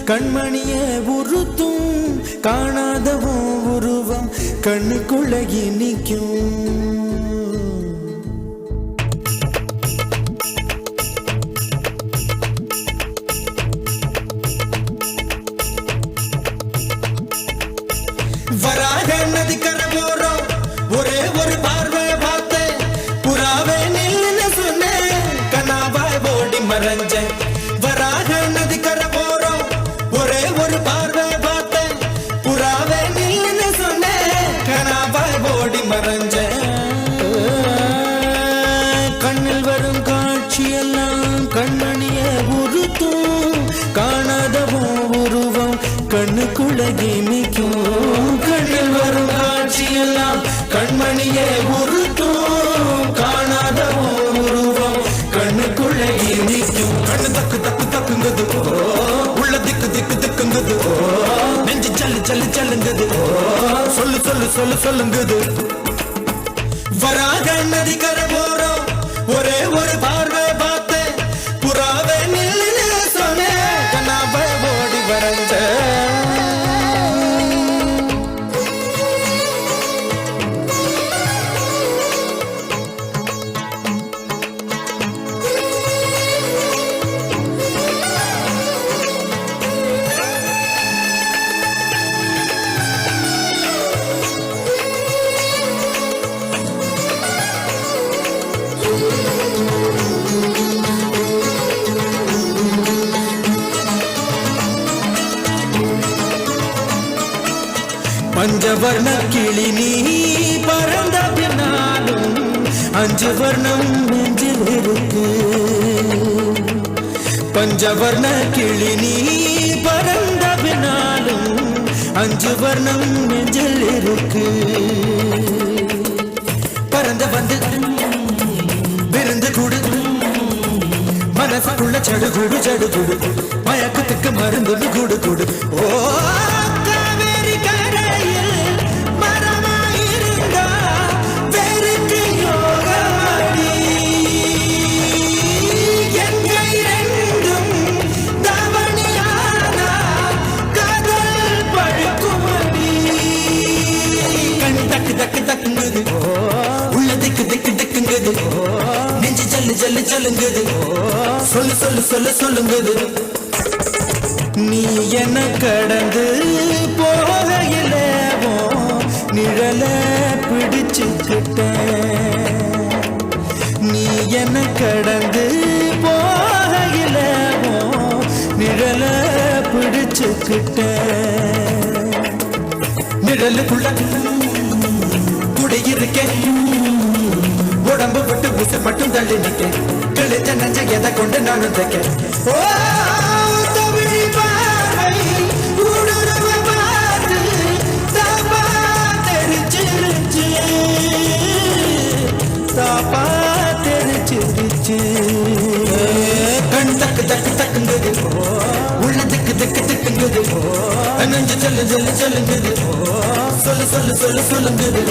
கண்மணிய உறுத்தும் காணாதவோ உருவம் கண்ணுக்குள்ள நிற்கும். வராக நதிக்கரை போறோம் ஒரே ஒரு பார்வை பார்த்தேன் புறாவே நில்லுன்னு சொன்னேன் கனாவாய் ஓடி மறைஞ்சேன். வராக நதிக்கரை போறோம் ஒரே ஒரு பார்வை பார்த்தேன் புறாவே நில்லுன்னு சொன்னேன் கனாவாய் ஓடி மறைஞ்சேன். கண்ணில் வரும் காட்சியெல்லாம் கண்மணிய உறுத்தும் காணாதவோ உருவம் கண்ணுக்குள்ள நிற்கும். கண்ணில் வரும் காட்சியெல்லாம் கண்மணியே உறுத்தும் காணாதவோ உருவம் கண்ணுக்குள்ள நிற்கும். கண்ணு தக்கு தக்கு தக்குங்குது உள்ள திக்கு திக்கு திக்குங்குது நெஞ்சு சல்லு சல்லு சல்லுங்குது சொல்லு சொல்லு சொல்லு சொல்லுங்குது. வராக நதிக்கரை போறோம் ஒரே ஒரு பார்வை பார்த்தேன் புறாவே நில்லுன்னு சொன்னேன் கனாவை ஓடி வரைஞ்சேன். பஞ்சவர்ண கிளி நீ பறந்த பின்னாலும் 5 வர்ணம் நெஞ்சில் இருக்கு. பஞ்சவர்ண கிளி நீ பறந்த பின்னாலும் 5 வர்ணம் நெஞ்சில் இருக்கு. பறந்து வந்து விருந்து கூடு மனசுக்குள்ள சடுகுடு சடுகுடு மயக்கத்துக்கு மருந்து கூடு கூடு. ஓ நெஞ்சு ஜல்லு ஜல்லு ஜல்லுங்குது சொல்லு சொல்லு சொல்லு சொல்லுங்குது. நீ என்ன கடந்து போகையில நிழல பிடிச்சுக்கிட்ட. நீ என்ன கடந்து போகையில நிழல பிடிச்சுக்கிட்ட. நிழலுக்குள்ள குடியிருக்கேன் உடம்பு விட்டு உசு மட்டும் தள்ளி நிக்க கிழிச்ச நஞ்ச எதை கொண்டு நானும் தைக்க. ஓ தமிழ் பாவை ஊடுருவ பார்த்து தாப்பா தெரிச்சிருச்சு தாப்பா தெரிச்சிருச்சு. கண் தக்கு தக்கு தக்குங்குது உள்ள திக்கு திக்கு திக்குங்குது நஞ்சு சொல்லு சொல்லு சொல்லுங்குது சொல்லு சொல்லு சொல்லு சொல்லுங்குது.